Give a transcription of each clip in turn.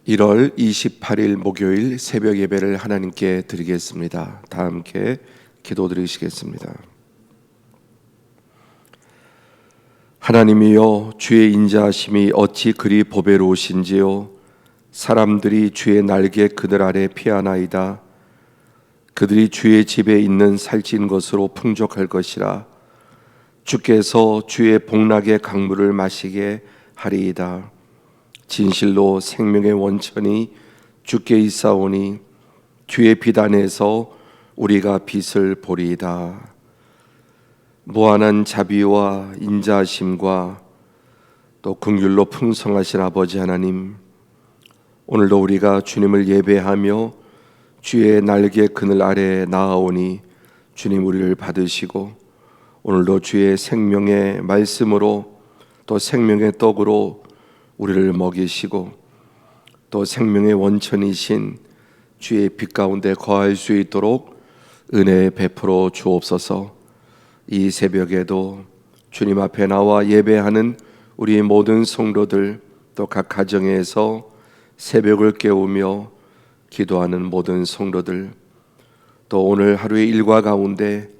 1월 28일 목요일 새벽 예배를 하나님께 드리겠습니다. 다 함께 기도드리시겠습니다. 하나님이여, 주의 인자하심이 어찌 그리 보배로우신지요. 사람들이 주의 날개 그늘 아래 피하나이다. 그들이 주의 집에 있는 살찐 것으로 풍족할 것이라. 주께서 주의 복락의 강물을 마시게 하리이다. 진실로 생명의 원천이 주께 있사오니 주의 빛 안에서 우리가 빛을 보리이다. 무한한 자비와 인자하심과 또 긍휼로 풍성하신 아버지 하나님, 오늘도 우리가 주님을 예배하며 주의 날개 그늘 아래에 나아오니 주님 우리를 받으시고 오늘도 주의 생명의 말씀으로 또 생명의 떡으로 우리를 먹이시고 또 생명의 원천이신 주의 빛 가운데 거할 수 있도록 은혜 베풀어 주옵소서. 이 새벽에도 주님 앞에 나와 예배하는 우리 모든 성도들, 또 각 가정에서 새벽을 깨우며 기도하는 모든 성도들, 또 오늘 하루의 일과 가운데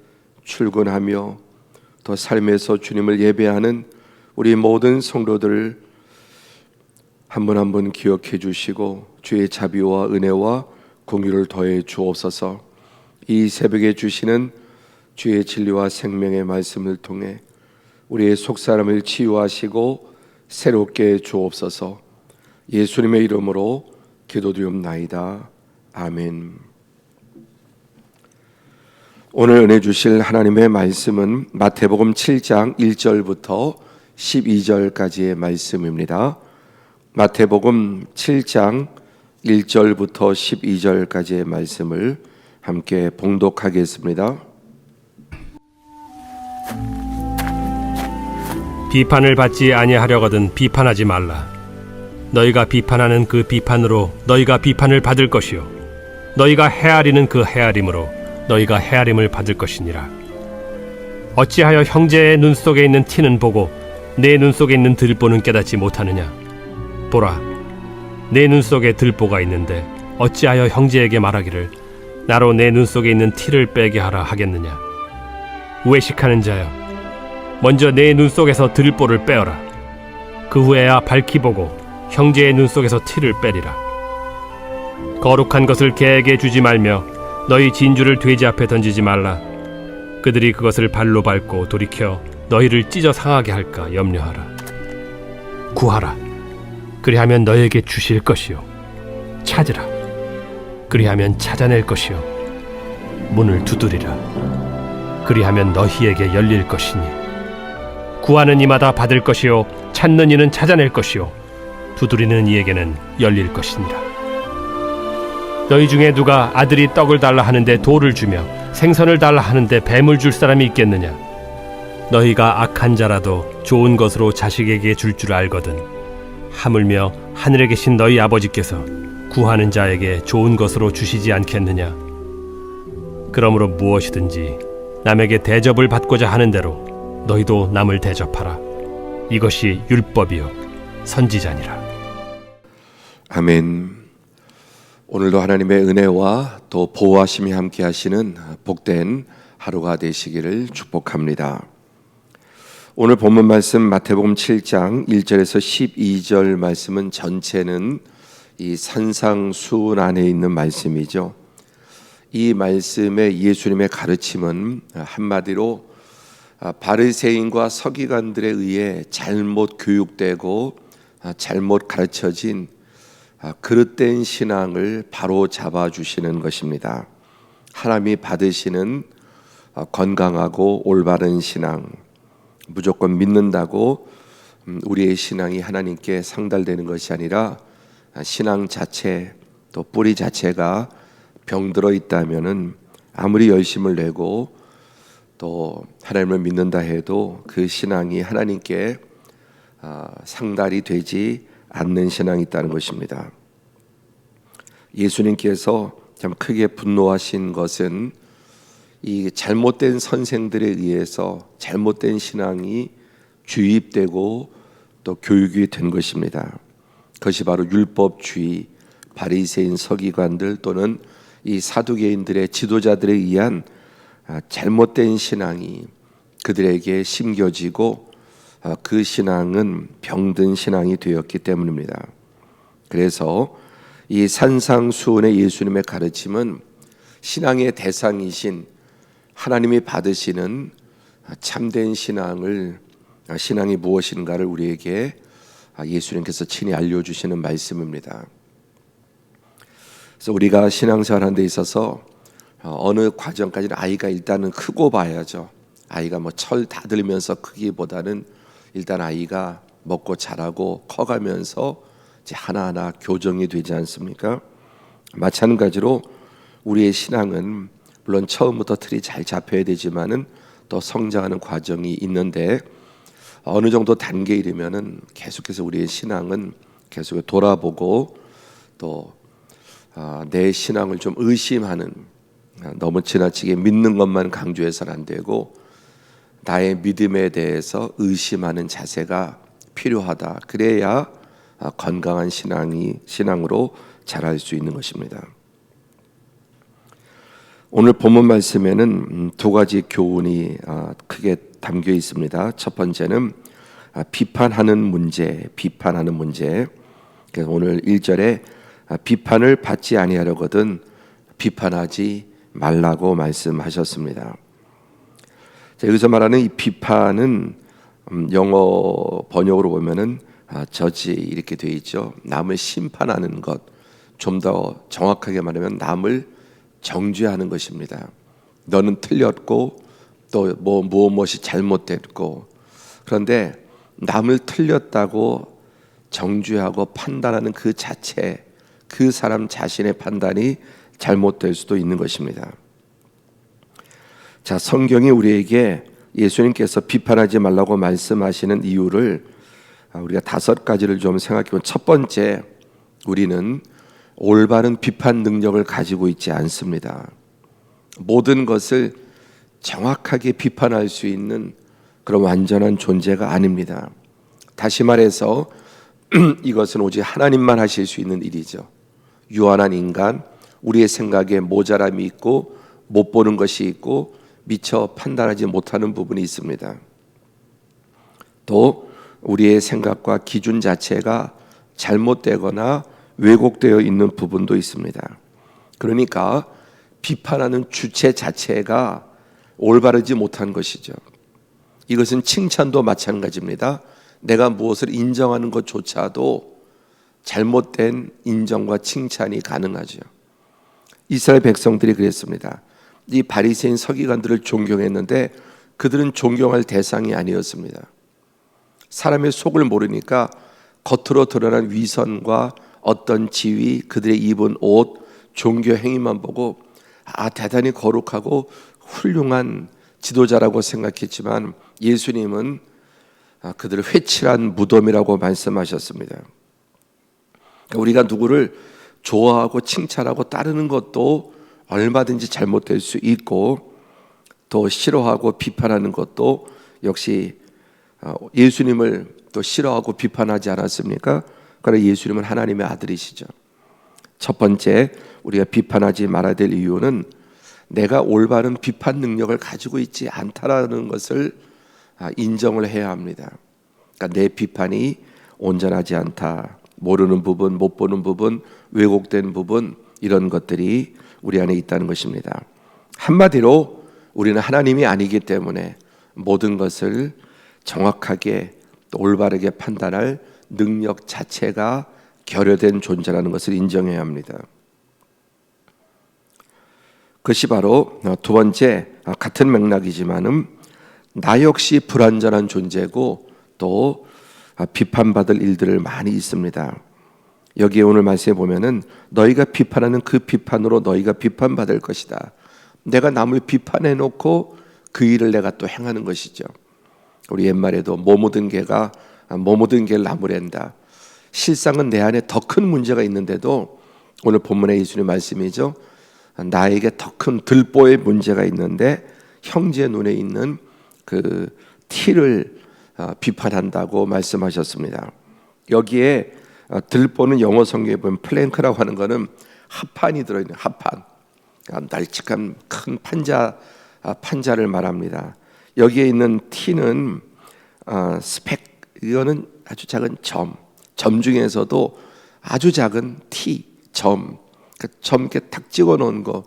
출근하며 또 삶에서 주님을 예배하는 우리 모든 성도들 한 분 한 분 기억해 주시고 주의 자비와 은혜와 긍휼을 더해 주옵소서. 이 새벽에 주시는 주의 진리와 생명의 말씀을 통해 우리의 속사람을 치유하시고 새롭게 주옵소서. 예수님의 이름으로 기도드리옵나이다. 아멘. 오늘 은혜 주실 하나님의 말씀은 마태복음 7장 1절부터 12절까지의 말씀입니다. 마태복음 7장 1절부터 12절까지의 말씀을 함께 봉독하겠습니다. 비판을 받지 아니하려거든 비판하지 말라. 너희가 비판하는 그 비판으로 너희가 비판을 받을 것이요 너희가 헤아리는 그 헤아림으로 너희가 헤아림을 받을 것이니라. 어찌하여 형제의 눈 속에 있는 티는 보고 내 눈 속에 있는 들보는 깨닫지 못하느냐? 보라, 내 눈 속에 들보가 있는데 어찌하여 형제에게 말하기를 나로 내 눈 속에 있는 티를 빼게 하라 하겠느냐? 외식하는 자여, 먼저 내 눈 속에서 들보를 빼어라. 그 후에야 밝히 보고 형제의 눈 속에서 티를 빼리라. 거룩한 것을 개에게 주지 말며 너희 진주를 돼지 앞에 던지지 말라. 그들이 그것을 발로 밟고 돌이켜 너희를 찢어 상하게 할까 염려하라. 구하라, 그리하면 너희에게 주실 것이요 찾으라, 그리하면 찾아낼 것이요 문을 두드리라, 그리하면 너희에게 열릴 것이니 구하는 이마다 받을 것이요 찾는 이는 찾아낼 것이요 두드리는 이에게는 열릴 것이니라. 너희 중에 누가 아들이 떡을 달라 하는데 돌을 주며 생선을 달라 하는데 뱀을 줄 사람이 있겠느냐? 너희가 악한 자라도 좋은 것으로 자식에게 줄 줄 알거든 하물며 하늘에 계신 너희 아버지께서 구하는 자에게 좋은 것으로 주시지 않겠느냐? 그러므로 무엇이든지 남에게 대접을 받고자 하는 대로 너희도 남을 대접하라. 이것이 율법이요 선지자니라. 아멘. 오늘도 하나님의 은혜와 또 보호하심이 함께 하시는 복된 하루가 되시기를 축복합니다. 오늘 본문 말씀 마태복음 7장 1절에서 12절 말씀은 전체는 이 산상수훈 안에 있는 말씀이죠. 이 말씀의 예수님의 가르침은 한마디로 바리새인과 서기관들에 의해 잘못 교육되고 잘못 가르쳐진 그릇된 신앙을 바로 잡아주시는 것입니다. 하나님이 받으시는 건강하고 올바른 신앙, 무조건 믿는다고 우리의 신앙이 하나님께 상달되는 것이 아니라 신앙 자체 또 뿌리 자체가 병들어 있다면은 아무리 열심을 내고 또 하나님을 믿는다 해도 그 신앙이 하나님께 상달이 되지 않는 신앙이 있다는 것입니다. 예수님께서 참 크게 분노하신 것은 이 잘못된 선생들에 의해서 잘못된 신앙이 주입되고 또 교육이 된 것입니다. 그것이 바로 율법주의, 바리새인 서기관들 또는 이 사두개인들의 지도자들에 의한 잘못된 신앙이 그들에게 심겨지고 그 신앙은 병든 신앙이 되었기 때문입니다. 그래서 이 산상수훈의 예수님의 가르침은 신앙의 대상이신 하나님이 받으시는 참된 신앙이 무엇인가를 우리에게 예수님께서 친히 알려주시는 말씀입니다. 그래서 우리가 신앙생활하는 데 있어서 어느 과정까지는 아이가 일단은 크고 봐야죠. 아이가 뭐 철 다 들면서 크기보다는 일단 아이가 먹고 자라고 커가면서 이제 하나하나 교정이 되지 않습니까? 마찬가지로 우리의 신앙은 물론 처음부터 틀이 잘 잡혀야 되지만은 또 성장하는 과정이 있는데 어느 정도 단계에 이르면은 계속해서 우리의 신앙은 계속 돌아보고 또 내 신앙을 좀 의심하는, 너무 지나치게 믿는 것만 강조해서는 안 되고 나의 믿음에 대해서 의심하는 자세가 필요하다. 그래야 건강한 신앙으로 자랄 수 있는 것입니다. 오늘 본문 말씀에는 두 가지 교훈이 크게 담겨 있습니다. 첫 번째는 비판하는 문제. 그래서 오늘 1절에 비판을 받지 아니하려거든 비판하지 말라고 말씀하셨습니다. 자, 여기서 말하는 이 비판은 영어 번역으로 보면은 저지 이렇게 되어 있죠. 남을 심판하는 것, 좀 더 정확하게 말하면 남을 정죄하는 것입니다. 너는 틀렸고 또 무엇이 잘못됐고, 그런데 남을 틀렸다고 정죄하고 판단하는 그 자체, 그 사람 자신의 판단이 잘못될 수도 있는 것입니다. 자, 성경이 우리에게 예수님께서 비판하지 말라고 말씀하시는 이유를 우리가 5가지를 좀 생각해 보면, 첫 번째, 우리는 올바른 비판 능력을 가지고 있지 않습니다. 모든 것을 정확하게 비판할 수 있는 그런 완전한 존재가 아닙니다. 다시 말해서 이것은 오직 하나님만 하실 수 있는 일이죠. 유한한 인간, 우리의 생각에 모자람이 있고 못 보는 것이 있고 미처 판단하지 못하는 부분이 있습니다. 또 우리의 생각과 기준 자체가 잘못되거나 왜곡되어 있는 부분도 있습니다. 그러니까 비판하는 주체 자체가 올바르지 못한 것이죠. 이것은 칭찬도 마찬가지입니다. 내가 무엇을 인정하는 것조차도 잘못된 인정과 칭찬이 가능하죠. 이스라엘 백성들이 그랬습니다. 이 바리새인 서기관들을 존경했는데 그들은 존경할 대상이 아니었습니다. 사람의 속을 모르니까 겉으로 드러난 위선과 어떤 지위, 그들의 입은 옷, 종교 행위만 보고 대단히 거룩하고 훌륭한 지도자라고 생각했지만 예수님은 그들을 회칠한 무덤이라고 말씀하셨습니다. 우리가 누구를 좋아하고 칭찬하고 따르는 것도 얼마든지 잘못될 수 있고, 또 싫어하고 비판하는 것도 역시 예수님을 또 싫어하고 비판하지 않았습니까? 그러나 예수님은 하나님의 아들이시죠. 첫 번째, 우리가 비판하지 말아야 될 이유는 내가 올바른 비판 능력을 가지고 있지 않다라는 것을 인정을 해야 합니다. 그러니까 내 비판이 온전하지 않다, 모르는 부분, 못 보는 부분, 왜곡된 부분, 이런 것들이 우리 안에 있다는 것입니다. 한마디로 우리는 하나님이 아니기 때문에 모든 것을 정확하게 또 올바르게 판단할 능력 자체가 결여된 존재라는 것을 인정해야 합니다. 그것이 바로 두 번째, 같은 맥락이지만은 나 역시 불완전한 존재고 또 비판받을 일들을 많이 있습니다. 여기에 오늘 말씀에 보면은 너희가 비판하는 그 비판으로 너희가 비판받을 것이다. 내가 남을 비판해 놓고 그 일을 내가 또 행하는 것이죠. 우리 옛말에도 못 묻은 개가 못 묻은 개를 나무랜다. 실상은 내 안에 더 큰 문제가 있는데도 오늘 본문의 예수님 말씀이죠. 나에게 더 큰 들보의 문제가 있는데 형제 눈에 있는 그 티를 비판한다고 말씀하셨습니다. 여기에 들보는 영어 성경에 보면 플랭크라고 하는 거는 합판이 들어있는 합판, 널찍한 큰 판자를 말합니다. 여기에 있는 T는 스펙, 이거는 아주 작은 점 중에서도 아주 작은 T, 점 이렇게 탁 찍어 놓은 거,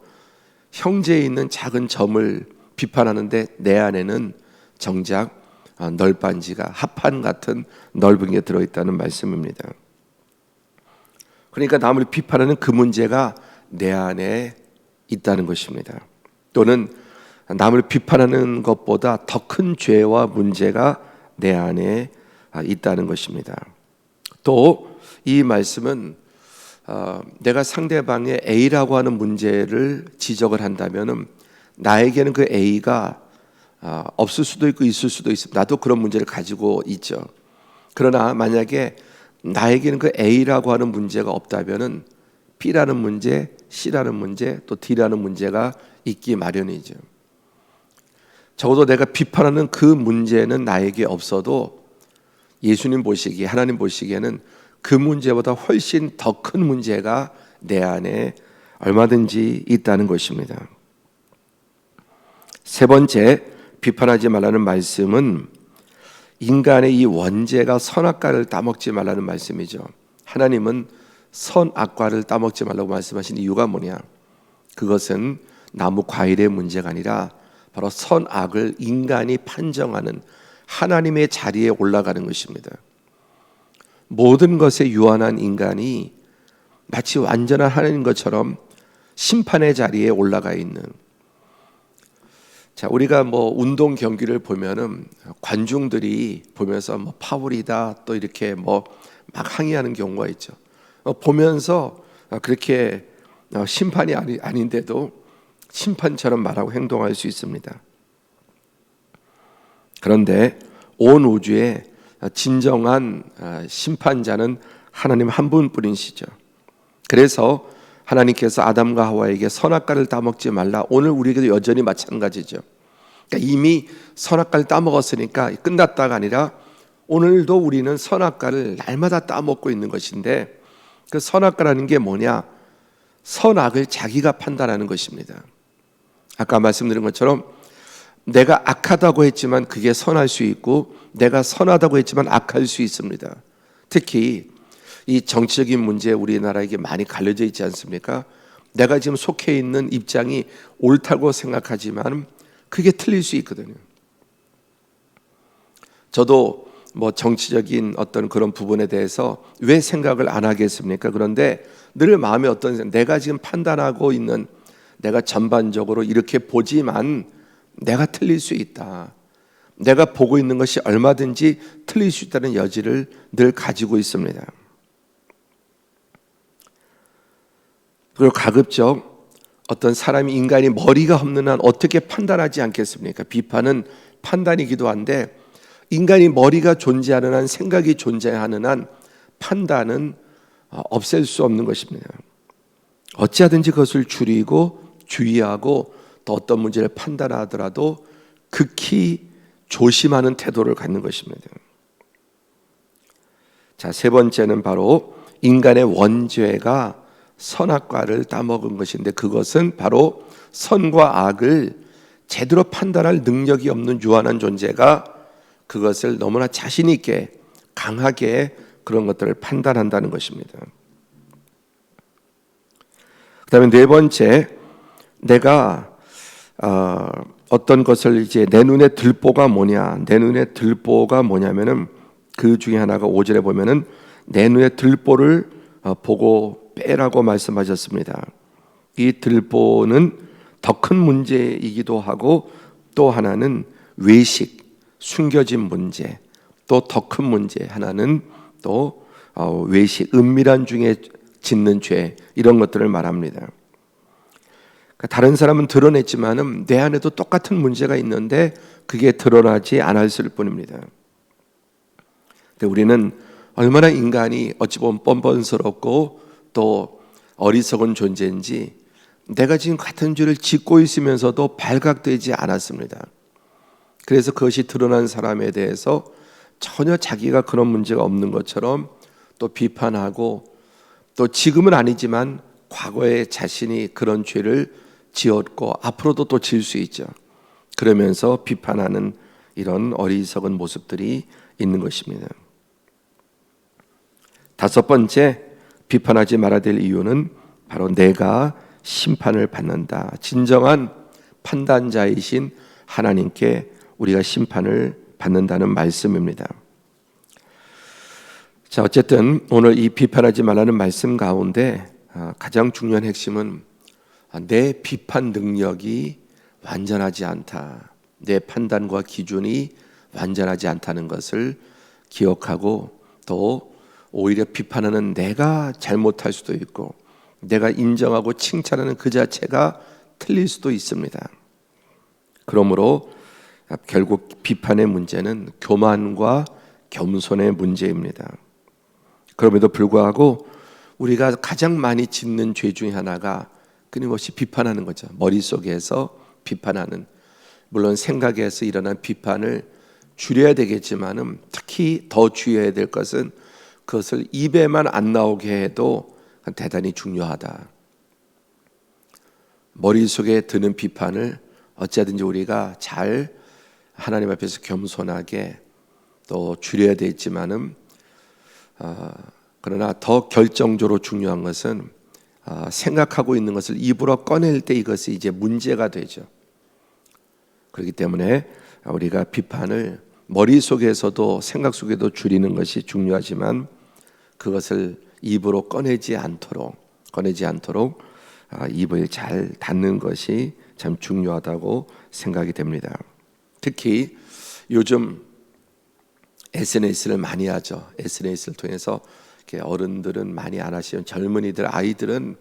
형제에 있는 작은 점을 비판하는데 내 안에는 정작 널빤지가 합판 같은 넓은 게 들어있다는 말씀입니다. 그러니까 남을 비판하는 그 문제가 내 안에 있다는 것입니다. 또는 남을 비판하는 것보다 더 큰 죄와 문제가 내 안에 있다는 것입니다. 또 이 말씀은 내가 상대방의 A라고 하는 문제를 지적을 한다면은 나에게는 그 A가 없을 수도 있고 있을 수도 있습니다. 나도 그런 문제를 가지고 있죠. 그러나 만약에 나에게는 그 A라고 하는 문제가 없다면은 B라는 문제, C라는 문제, 또 D라는 문제가 있기 마련이죠. 적어도 내가 비판하는 그 문제는 나에게 없어도 예수님 보시기에, 하나님 보시기에는 그 문제보다 훨씬 더 큰 문제가 내 안에 얼마든지 있다는 것입니다. 세 번째, 비판하지 말라는 말씀은 인간의 이 원죄가 선악과를 따먹지 말라는 말씀이죠. 하나님은 선악과를 따먹지 말라고 말씀하신 이유가 뭐냐? 그것은 나무 과일의 문제가 아니라 바로 선악을 인간이 판정하는 하나님의 자리에 올라가는 것입니다. 모든 것에 유한한 인간이 마치 완전한 하나님 것처럼 심판의 자리에 올라가 있는, 자, 우리가 운동 경기를 보면은 관중들이 보면서 파울이다 또 이렇게 막 항의하는 경우가 있죠. 보면서 그렇게 심판이 아닌데도 심판처럼 말하고 행동할 수 있습니다. 그런데 온 우주에 진정한 심판자는 하나님 한 분뿐이시죠. 그래서 하나님께서 아담과 하와에게 선악과를 따먹지 말라. 오늘 우리에게도 여전히 마찬가지죠. 그러니까 이미 선악과를 따먹었으니까 끝났다가 아니라 오늘도 우리는 선악과를 날마다 따먹고 있는 것인데, 그 선악과라는 게 뭐냐? 선악을 자기가 판단하는 것입니다. 아까 말씀드린 것처럼 내가 악하다고 했지만 그게 선할 수 있고, 내가 선하다고 했지만 악할 수 있습니다. 특히 이 정치적인 문제 우리나라에게 많이 갈려져 있지 않습니까? 내가 지금 속해 있는 입장이 옳다고 생각하지만 그게 틀릴 수 있거든요. 저도 정치적인 어떤 그런 부분에 대해서 왜 생각을 안 하겠습니까? 그런데 늘 마음에 내가 지금 판단하고 있는, 내가 전반적으로 이렇게 보지만 내가 틀릴 수 있다. 내가 보고 있는 것이 얼마든지 틀릴 수 있다는 여지를 늘 가지고 있습니다. 그리고 가급적 어떤 사람이, 인간이 머리가 없는 한 어떻게 판단하지 않겠습니까? 비판은 판단이기도 한데 인간이 머리가 존재하는 한, 생각이 존재하는 한 판단은 없앨 수 없는 것입니다. 어찌하든지 그것을 줄이고 주의하고 또 어떤 문제를 판단하더라도 극히 조심하는 태도를 갖는 것입니다. 자, 세 번째는 바로 인간의 원죄가 선악과를 따먹은 것인데, 그것은 바로 선과 악을 제대로 판단할 능력이 없는 유한한 존재가 그것을 너무나 자신 있게 강하게 그런 것들을 판단한다는 것입니다. 그 다음에 네 번째, 내가 어떤 것을 이제 내 눈에 들보가 뭐냐? 내 눈에 들보가 뭐냐면은 그 중에 하나가 5절에 보면은 내 눈에 들보를 보고 빼라고 말씀하셨습니다. 이 들보는 더 큰 문제이기도 하고, 또 하나는 외식, 숨겨진 문제, 또 더 큰 문제 하나는 또 외식, 은밀한 중에 짓는 죄, 이런 것들을 말합니다. 다른 사람은 드러냈지만은 내 안에도 똑같은 문제가 있는데 그게 드러나지 않았을 뿐입니다. 근데 우리는 얼마나 인간이 어찌 보면 뻔뻔스럽고 또 어리석은 존재인지, 내가 지금 같은 죄를 짓고 있으면서도 발각되지 않았습니다. 그래서 그것이 드러난 사람에 대해서 전혀 자기가 그런 문제가 없는 것처럼 또 비판하고 또 지금은 아니지만 과거에 자신이 그런 죄를 지었고 앞으로도 또 지을 수 있죠. 그러면서 비판하는 이런 어리석은 모습들이 있는 것입니다. 다섯 번째, 비판하지 말아야 될 이유는 바로 내가 심판을 받는다. 진정한 판단자이신 하나님께 우리가 심판을 받는다는 말씀입니다. 자, 어쨌든 오늘 이 비판하지 말라는 말씀 가운데 가장 중요한 핵심은 내 비판 능력이 완전하지 않다. 내 판단과 기준이 완전하지 않다는 것을 기억하고 또 오히려 비판하는 내가 잘못할 수도 있고 내가 인정하고 칭찬하는 그 자체가 틀릴 수도 있습니다. 그러므로 결국 비판의 문제는 교만과 겸손의 문제입니다. 그럼에도 불구하고 우리가 가장 많이 짓는 죄 중에 하나가 끊임없이 비판하는 거죠. 머릿속에서 비판하는, 물론 생각에서 일어난 비판을 줄여야 되겠지만은 특히 더 줄여야 될 것은 그것을 입에만 안 나오게 해도 대단히 중요하다. 머릿속에 드는 비판을 어찌하든지 우리가 잘 하나님 앞에서 겸손하게 또 줄여야 되겠지만은 그러나 더 결정적으로 중요한 것은 생각하고 있는 것을 입으로 꺼낼 때 이것이 이제 문제가 되죠. 그렇기 때문에 우리가 비판을 머릿속에서도 생각 속에도 줄이는 것이 중요하지만 그것을 입으로 꺼내지 않도록 입을 잘 닫는 것이 참 중요하다고 생각이 됩니다. 특히 요즘 SNS를 많이 하죠. SNS를 통해서 어른들은 많이 안 하시는 젊은이들, 아이들은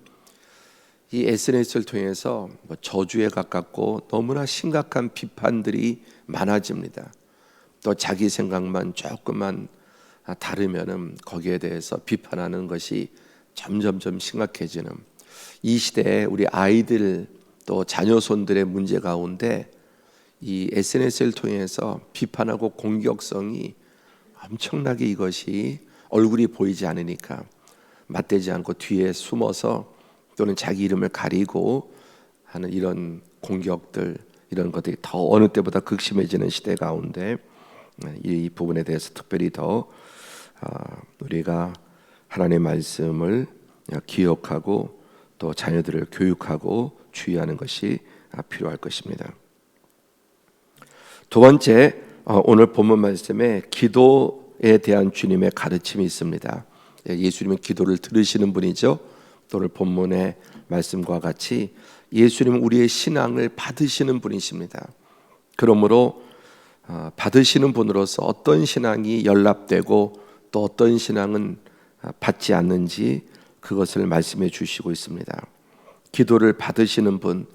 이 SNS를 통해서 저주에 가깝고 너무나 심각한 비판들이 많아집니다. 또 자기 생각만 조금만 다르면은 거기에 대해서 비판하는 것이 점점점 심각해지는 이 시대에 우리 아이들 또 자녀손들의 문제 가운데 이 SNS를 통해서 비판하고 공격성이 엄청나게 이것이 얼굴이 보이지 않으니까 맞대지 않고 뒤에 숨어서 또는 자기 이름을 가리고 하는 이런 공격들, 이런 것들이 더 어느 때보다 극심해지는 시대 가운데 이 부분에 대해서 특별히 더 우리가 하나님의 말씀을 기억하고 또 자녀들을 교육하고 주의하는 것이 필요할 것입니다. 두 번째, 오늘 본문 말씀에 기도에 대한 주님의 가르침이 있습니다. 예수님은 기도를 들으시는 분이죠. 오늘 본문의 말씀과 같이 예수님은 우리의 신앙을 받으시는 분이십니다. 그러므로 받으시는 분으로서 어떤 신앙이 연락되고 또 어떤 신앙은 받지 않는지 그것을 말씀해 주시고 있습니다. 기도를 받으시는 분,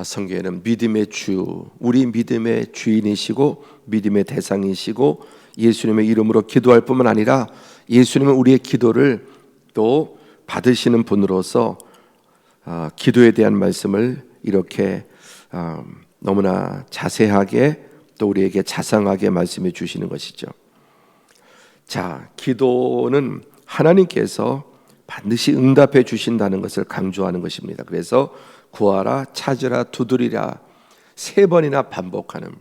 성경에는 믿음의 주, 우리 믿음의 주인이시고 믿음의 대상이시고 예수님의 이름으로 기도할 뿐만 아니라 예수님은 우리의 기도를 또 받으시는 분으로서 기도에 대한 말씀을 이렇게 너무나 자세하게 또 우리에게 자상하게 말씀해 주시는 것이죠. 자, 기도는 하나님께서 반드시 응답해 주신다는 것을 강조하는 것입니다. 그래서 구하라, 찾으라, 두드리라 3번이나 반복하는.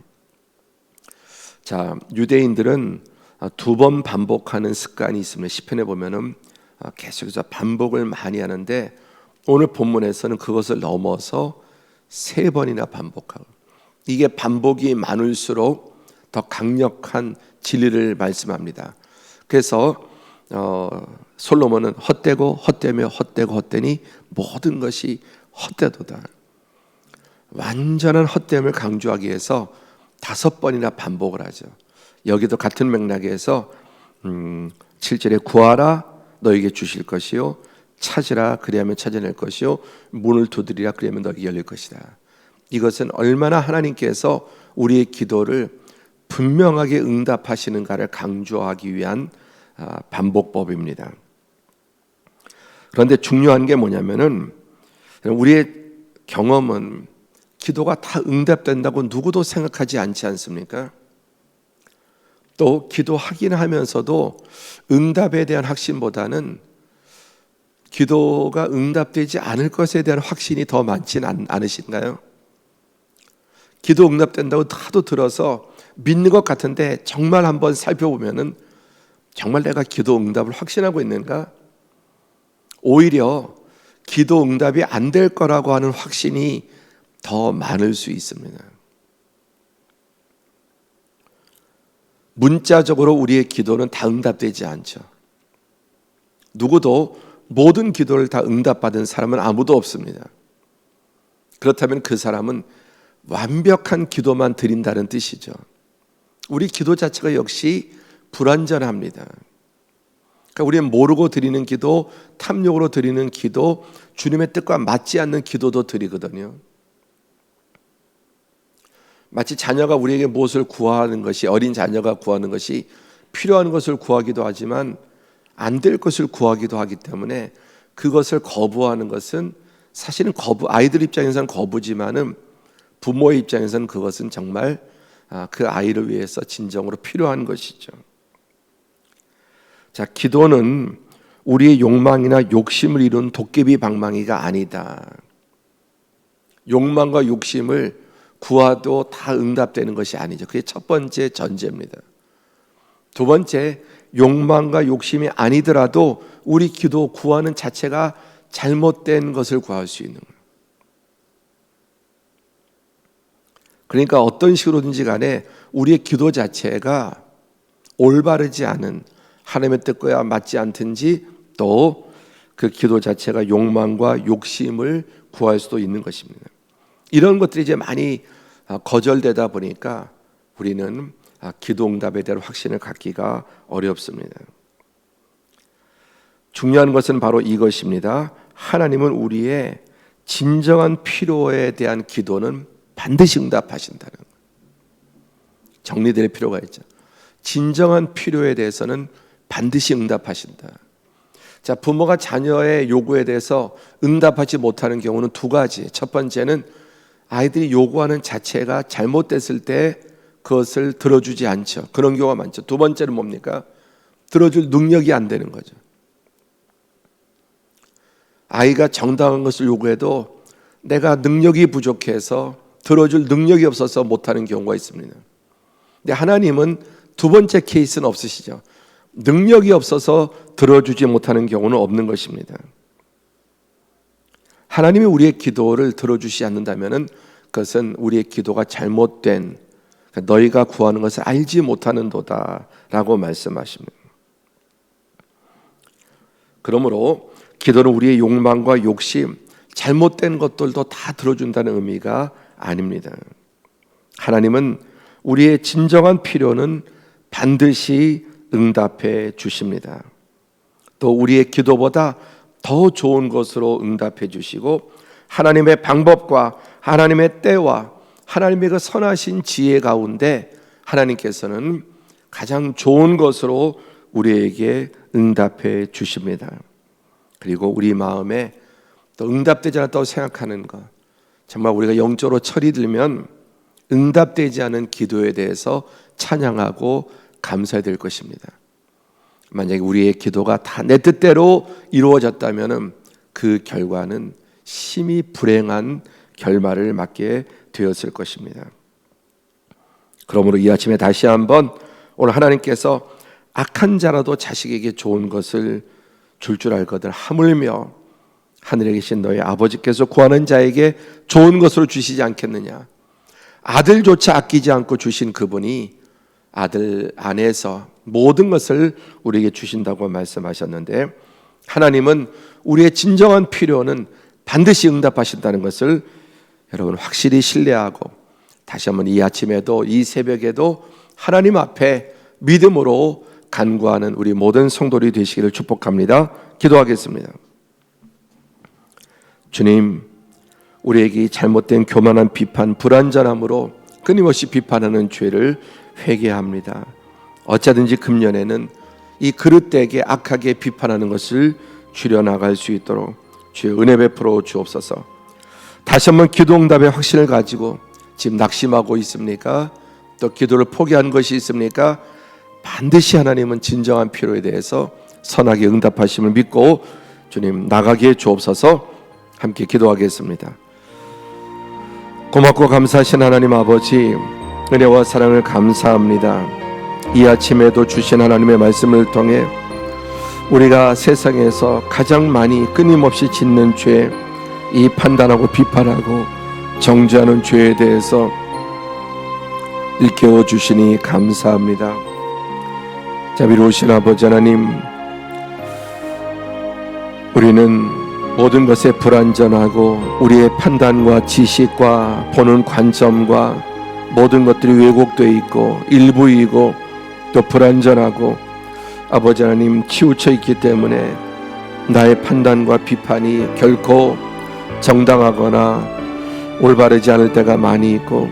자, 유대인들은 2번 반복하는 습관이 있습니다. 시편에 보면은 계속해서 반복을 많이 하는데 오늘 본문에서는 그것을 넘어서 3번이나 반복하고, 이게 반복이 많을수록 더 강력한 진리를 말씀합니다. 그래서 솔로몬은 헛되고 헛되며 헛되고 헛되니 모든 것이 헛되도다. 완전한 헛됨을 강조하기 위해서 5번이나 반복을 하죠. 여기도 같은 맥락에서 7절에 구하라 너에게 주실 것이요, 찾으라 그리하면 찾아낼 것이요, 문을 두드리라 그리하면 너에게 열릴 것이다. 이것은 얼마나 하나님께서 우리의 기도를 분명하게 응답하시는가를 강조하기 위한 반복법입니다. 그런데 중요한 게 뭐냐면은 우리의 경험은 기도가 다 응답된다고 누구도 생각하지 않지 않습니까? 또 기도하긴 하면서도 응답에 대한 확신보다는 기도가 응답되지 않을 것에 대한 확신이 더 많지는 않으신가요? 기도 응답된다고 하도 들어서 믿는 것 같은데 정말 한번 살펴보면은 정말 내가 기도 응답을 확신하고 있는가? 오히려 기도 응답이 안 될 거라고 하는 확신이 더 많을 수 있습니다. 문자적으로 우리의 기도는 다 응답되지 않죠. 누구도 모든 기도를 다 응답받은 사람은 아무도 없습니다. 그렇다면 그 사람은 완벽한 기도만 드린다는 뜻이죠. 우리 기도 자체가 역시 불완전합니다. 그러니까 우리는 모르고 드리는 기도, 탐욕으로 드리는 기도, 주님의 뜻과 맞지 않는 기도도 드리거든요. 마치 자녀가 우리에게 무엇을 구하는 것이, 어린 자녀가 구하는 것이 필요한 것을 구하기도 하지만 안 될 것을 구하기도 하기 때문에 그것을 거부하는 것은 사실은 아이들 입장에서는 거부지만은 부모의 입장에서는 그것은 정말 그 아이를 위해서 진정으로 필요한 것이죠. 자, 기도는 우리의 욕망이나 욕심을 이룬 도깨비 방망이가 아니다. 욕망과 욕심을 구하도 다 응답되는 것이 아니죠. 그게 첫 번째 전제입니다. 두 번째, 욕망과 욕심이 아니더라도 우리 기도 구하는 자체가 잘못된 것을 구할 수 있는 거예요. 그러니까 어떤 식으로든지 간에 우리의 기도 자체가 올바르지 않은 하나님의 뜻과 맞지 않든지 또 그 기도 자체가 욕망과 욕심을 구할 수도 있는 것입니다. 이런 것들이 이제 많이 거절되다 보니까 우리는 기도 응답에 대한 확신을 갖기가 어렵습니다. 중요한 것은 바로 이것입니다. 하나님은 우리의 진정한 필요에 대한 기도는 반드시 응답하신다는 거예요. 정리될 필요가 있죠. 진정한 필요에 대해서는 반드시 응답하신다. 자, 부모가 자녀의 요구에 대해서 응답하지 못하는 경우는 두 가지. 첫 번째는 아이들이 요구하는 자체가 잘못됐을 때 그것을 들어주지 않죠. 그런 경우가 많죠. 두 번째는 뭡니까? 들어줄 능력이 안 되는 거죠. 아이가 정당한 것을 요구해도 내가 능력이 부족해서 들어줄 능력이 없어서 못하는 경우가 있습니다. 근데 하나님은 두 번째 케이스는 없으시죠. 능력이 없어서 들어주지 못하는 경우는 없는 것입니다. 하나님이 우리의 기도를 들어주지 않는다면 그것은 우리의 기도가 잘못된, 너희가 구하는 것을 알지 못하는도다 라고 말씀하십니다. 그러므로 기도는 우리의 욕망과 욕심, 잘못된 것들도 다 들어준다는 의미가 아닙니다. 하나님은 우리의 진정한 필요는 반드시 응답해 주십니다. 또 우리의 기도보다 더 좋은 것으로 응답해 주시고 하나님의 방법과 하나님의 때와 하나님의 그 선하신 지혜 가운데 하나님께서는 가장 좋은 것으로 우리에게 응답해 주십니다. 그리고 우리 마음에 또 응답되지 않았다고 생각하는 것, 정말 우리가 영적으로 철이 들면 응답되지 않은 기도에 대해서 찬양하고 감사해야 될 것입니다. 만약에 우리의 기도가 다 내 뜻대로 이루어졌다면 그 결과는 심히 불행한 결말을 맞게 되었을 것입니다. 그러므로 이 아침에 다시 한번 오늘 하나님께서 악한 자라도 자식에게 좋은 것을 줄 알거든 하물며 하늘에 계신 너희 아버지께서 구하는 자에게 좋은 것으로 주시지 않겠느냐. 아들조차 아끼지 않고 주신 그분이 아들 안에서 모든 것을 우리에게 주신다고 말씀하셨는데 하나님은 우리의 진정한 필요는 반드시 응답하신다는 것을 여러분 확실히 신뢰하고 다시 한번 이 아침에도 이 새벽에도 하나님 앞에 믿음으로 간구하는 우리 모든 성도들이 되시기를 축복합니다. 기도하겠습니다. 주님, 우리에게 잘못된 교만한 비판, 불완전함으로 끊임없이 비판하는 죄를 회개합니다. 어쩌든지 금년에는 이 그릇되게 악하게 비판하는 것을 줄여나갈 수 있도록 주의 은혜 베풀어 주옵소서. 다시 한번 기도 응답의 확신을 가지고 지금 낙심하고 있습니까? 또 기도를 포기한 것이 있습니까? 반드시 하나님은 진정한 필요에 대해서 선하게 응답하심을 믿고 주님 나가게 주옵소서. 함께 기도하겠습니다. 고맙고 감사하신 하나님 아버지, 은혜와 사랑을 감사합니다. 이 아침에도 주신 하나님의 말씀을 통해 우리가 세상에서 가장 많이 끊임없이 짓는 죄, 이 판단하고 비판하고 정죄하는 죄에 대해서 일깨워 주시니 감사합니다. 자비로우신 아버지 하나님, 우리는 모든 것에 불완전하고 우리의 판단과 지식과 보는 관점과 모든 것들이 왜곡되어 있고 일부이고 또 불완전하고 아버지 하나님 치우쳐 있기 때문에 나의 판단과 비판이 결코 정당하거나 올바르지 않을 때가 많이 있고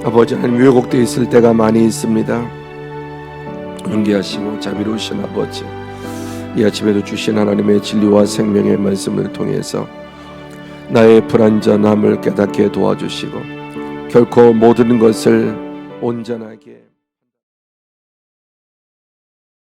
아버지 하나님 왜곡되어 있을 때가 많이 있습니다. 용기하시고 자비로우신 아버지, 이 아침에도 주신 하나님의 진리와 생명의 말씀을 통해서 나의 불완전함을 깨닫게 도와주시고 결코 모든 것을 온전하게